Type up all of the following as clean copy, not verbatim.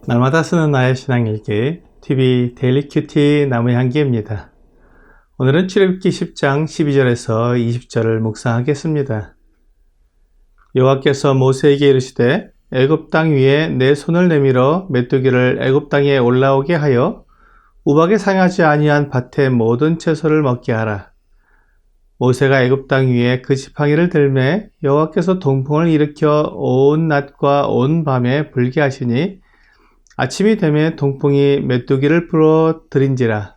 날마다 쓰는 나의 신앙일기 TV 데일리 큐티 나무의 향기입니다. 오늘은 출애굽기 10장 12절에서 20절을 묵상하겠습니다. 여호와께서 모세에게 이르시되 애굽 땅 위에 내 손을 내밀어 메뚜기를 애굽 땅에 올라오게 하여 우박에 상하지 아니한 밭의 모든 채소를 먹게 하라. 모세가 애굽 땅 위에 그 지팡이를 들매 여호와께서 동풍을 일으켜 온 낮과 온 밤에 불게 하시니 아침이 되면 동풍이 메뚜기를 불어들인지라.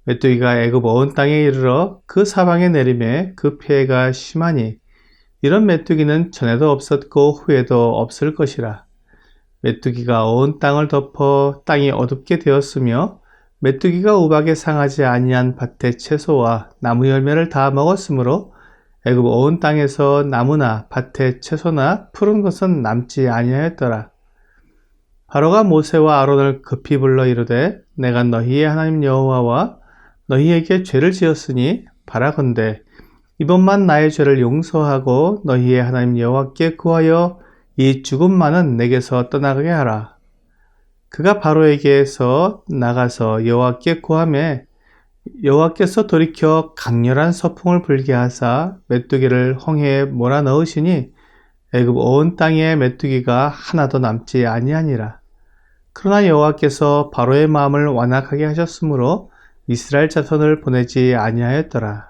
메뚜기가 애굽 온 땅에 이르러 그 사방에 내리매 그 폐해가 심하니 이런 메뚜기는 전에도 없었고 후에도 없을 것이라. 메뚜기가 온 땅을 덮어 땅이 어둡게 되었으며 메뚜기가 우박에 상하지 아니한 밭의 채소와 나무 열매를 다 먹었으므로 애굽 온 땅에서 나무나 밭의 채소나 푸른 것은 남지 아니하였더라. 바로가 모세와 아론을 급히 불러 이르되 내가 너희의 하나님 여호와와 너희에게 죄를 지었으니 바라건대 이번만 나의 죄를 용서하고 너희의 하나님 여호와께 구하여 이 죽음만은 내게서 떠나가게 하라. 그가 바로에게서 나가서 여호와께 구하매 여호와께서 돌이켜 강렬한 서풍을 불게 하사 메뚜기를 홍해에 몰아넣으시니 애굽 온 땅에 메뚜기가 하나도 남지 아니하니라. 그러나 여호와께서 바로의 마음을 완악하게 하셨으므로 이스라엘 자손을 보내지 아니하였더라.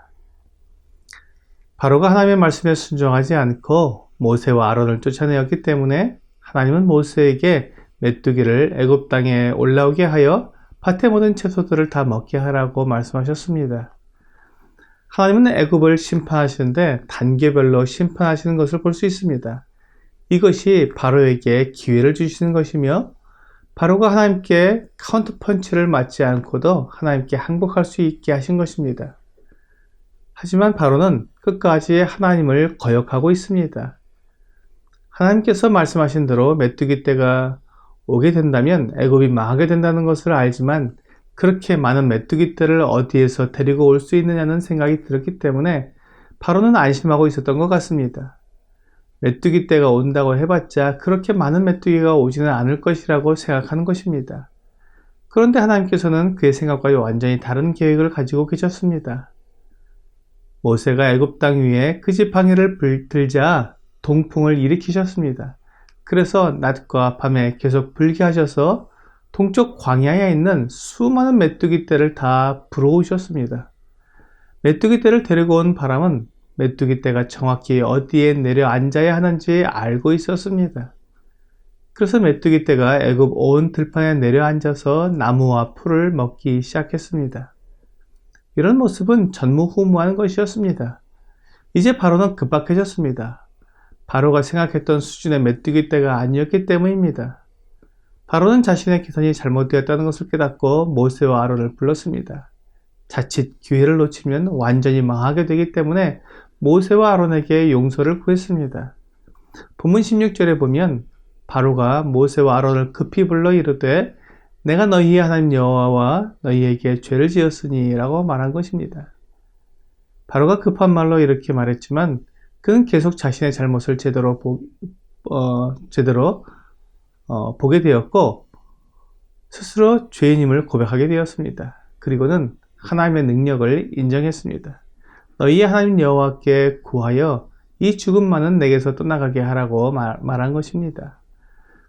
바로가 하나님의 말씀에 순종하지 않고 모세와 아론을 쫓아내었기 때문에 하나님은 모세에게 메뚜기를 애굽 땅에 올라오게 하여 밭의 모든 채소들을 다 먹게 하라고 말씀하셨습니다. 하나님은 애굽을 심판하시는데 단계별로 심판하시는 것을 볼 수 있습니다. 이것이 바로에게 기회를 주시는 것이며 바로가 하나님께 카운터 펀치를 맞지 않고도 하나님께 항복할 수 있게 하신 것입니다. 하지만 바로는 끝까지 하나님을 거역하고 있습니다. 하나님께서 말씀하신 대로 메뚜기 때가 오게 된다면 애굽이 망하게 된다는 것을 알지만 그렇게 많은 메뚜기 떼를 어디에서 데리고 올 수 있느냐는 생각이 들었기 때문에 바로는 안심하고 있었던 것 같습니다. 메뚜기 떼가 온다고 해봤자 그렇게 많은 메뚜기가 오지는 않을 것이라고 생각하는 것입니다. 그런데 하나님께서는 그의 생각과 완전히 다른 계획을 가지고 계셨습니다. 모세가 애굽 땅 위에 그 지팡이를 들자 동풍을 일으키셨습니다. 그래서 낮과 밤에 계속 불게 하셔서 동쪽 광야에 있는 수많은 메뚜기 떼를 다 불어오셨습니다. 메뚜기 떼를 데리고 온 바람은 메뚜기 떼가 정확히 어디에 내려앉아야 하는지 알고 있었습니다. 그래서 메뚜기 떼가 애굽 온 들판에 내려앉아서 나무와 풀을 먹기 시작했습니다. 이런 모습은 전무후무한 것이었습니다. 이제 바로는 급박해졌습니다. 바로가 생각했던 수준의 메뚜기 떼가 아니었기 때문입니다. 바로는 자신의 계산이 잘못되었다는 것을 깨닫고 모세와 아론을 불렀습니다. 자칫 기회를 놓치면 완전히 망하게 되기 때문에 모세와 아론에게 용서를 구했습니다. 본문 16절에 보면 바로가 모세와 아론을 급히 불러 이르되 내가 너희의 하나님 여호와와 너희에게 죄를 지었으니 라고 말한 것입니다. 바로가 급한 말로 이렇게 말했지만 그는 계속 자신의 잘못을 제대로 보게 되었고 스스로 죄인임을 고백하게 되었습니다. 그리고는 하나님의 능력을 인정했습니다. 너희의 하나님 여호와께 구하여 이 죽음만은 내게서 떠나가게 하라고 말한 것입니다.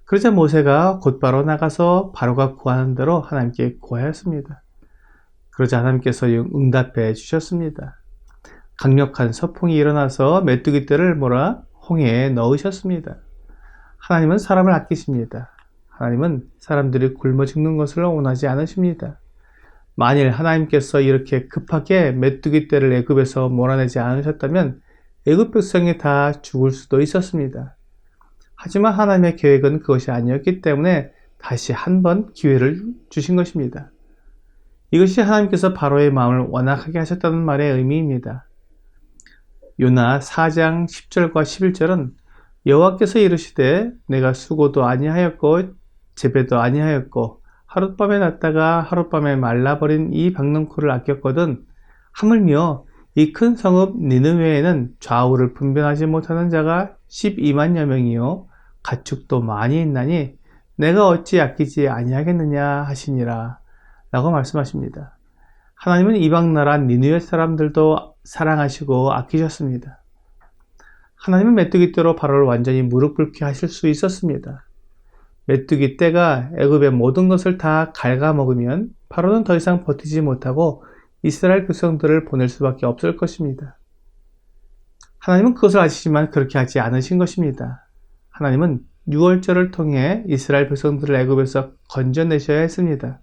그러자 모세가 곧바로 나가서 바로가 구하는 대로 하나님께 구하였습니다. 그러자 하나님께서 응답해 주셨습니다. 강력한 서풍이 일어나서 메뚜기 떼를 몰아 홍해에 넣으셨습니다. 하나님은 사람을 아끼십니다. 하나님은 사람들이 굶어 죽는 것을 원하지 않으십니다. 만일 하나님께서 이렇게 급하게 메뚜기 떼를 애굽에서 몰아내지 않으셨다면 애굽 백성이 다 죽을 수도 있었습니다. 하지만 하나님의 계획은 그것이 아니었기 때문에 다시 한 번 기회를 주신 것입니다. 이것이 하나님께서 바로의 마음을 완악하게 하셨다는 말의 의미입니다. 요나 4장 10절과 11절은 여호와께서 이르시되 내가 수고도 아니하였고 재배도 아니하였고 하룻밤에 났다가 하룻밤에 말라버린 이 박넝쿨을 아꼈거든 하물며 이 큰 성읍 니느웨에는 좌우를 분별하지 못하는 자가 12만여 명이요 가축도 많이 있나니 내가 어찌 아끼지 아니하겠느냐 하시니라 라고 말씀하십니다. 하나님은 이방 나라 니느웨 사람들도 사랑하시고 아끼셨습니다. 하나님은 메뚜기 떼로 바로를 완전히 무릎 꿇게 하실 수 있었습니다. 메뚜기 떼가 애굽의 모든 것을 다 갉아먹으면 바로는 더 이상 버티지 못하고 이스라엘 백성들을 보낼 수밖에 없을 것입니다. 하나님은 그것을 아시지만 그렇게 하지 않으신 것입니다. 하나님은 유월절을 통해 이스라엘 백성들을 애굽에서 건져내셔야 했습니다.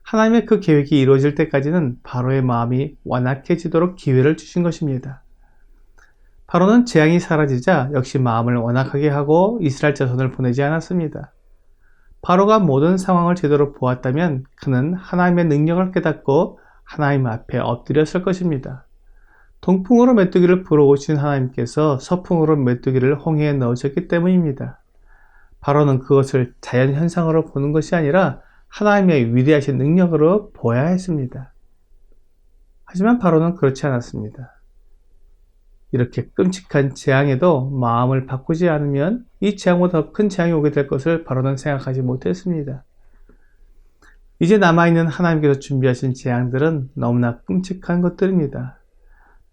하나님의 그 계획이 이루어질 때까지는 바로의 마음이 완악해지도록 기회를 주신 것입니다. 바로는 재앙이 사라지자 역시 마음을 완악하게 하고 이스라엘 자손을 보내지 않았습니다. 바로가 모든 상황을 제대로 보았다면 그는 하나님의 능력을 깨닫고 하나님 앞에 엎드렸을 것입니다. 동풍으로 메뚜기를 불어오신 하나님께서 서풍으로 메뚜기를 홍해에 넣으셨기 때문입니다. 바로는 그것을 자연현상으로 보는 것이 아니라 하나님의 위대하신 능력으로 보아야 했습니다. 하지만 바로는 그렇지 않았습니다. 이렇게 끔찍한 재앙에도 마음을 바꾸지 않으면 이 재앙보다 더 큰 재앙이 오게 될 것을 바로는 생각하지 못했습니다. 이제 남아있는 하나님께서 준비하신 재앙들은 너무나 끔찍한 것들입니다.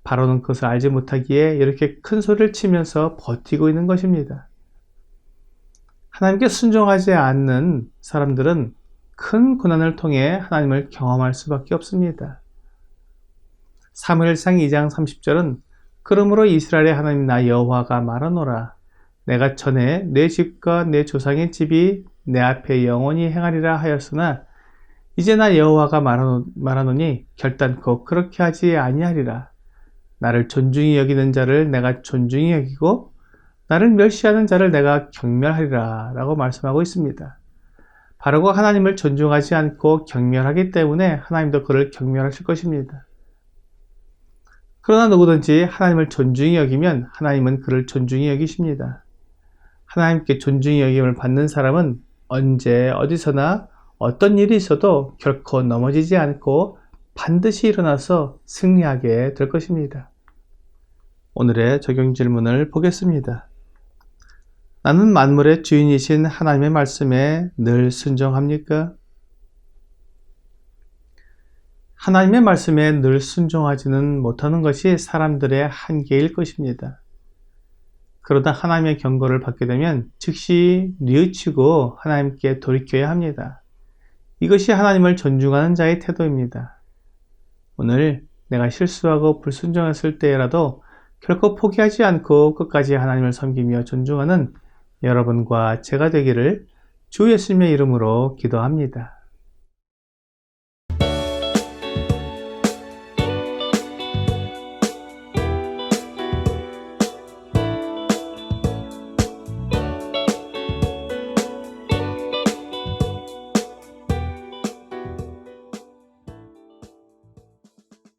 바로는 그것을 알지 못하기에 이렇게 큰 소리를 치면서 버티고 있는 것입니다. 하나님께 순종하지 않는 사람들은 큰 고난을 통해 하나님을 경험할 수밖에 없습니다. 사무엘상 2장 30절은 그러므로 이스라엘의 하나님 나 여호와가 말하노라 내가 전에 내 집과 내 조상의 집이 내 앞에 영원히 행하리라 하였으나 이제 나 여호와가 말하노니 결단코 그렇게 하지 아니하리라. 나를 존중히 여기는 자를 내가 존중히 여기고 나를 멸시하는 자를 내가 경멸하리라 라고 말씀하고 있습니다. 바로가 하나님을 존중하지 않고 경멸하기 때문에 하나님도 그를 경멸하실 것입니다. 그러나 누구든지 하나님을 존중히 여기면 하나님은 그를 존중히 여기십니다. 하나님께 존중히 여김을 받는 사람은 언제 어디서나 어떤 일이 있어도 결코 넘어지지 않고 반드시 일어나서 승리하게 될 것입니다. 오늘의 적용 질문을 보겠습니다. 나는 만물의 주인이신 하나님의 말씀에 늘 순종합니까? 하나님의 말씀에 늘 순종하지는 못하는 것이 사람들의 한계일 것입니다. 그러다 하나님의 경고를 받게 되면 즉시 뉘우치고 하나님께 돌이켜야 합니다. 이것이 하나님을 존중하는 자의 태도입니다. 오늘 내가 실수하고 불순종했을 때라도 결코 포기하지 않고 끝까지 하나님을 섬기며 존중하는 여러분과 제가 되기를 주 예수님의 이름으로 기도합니다.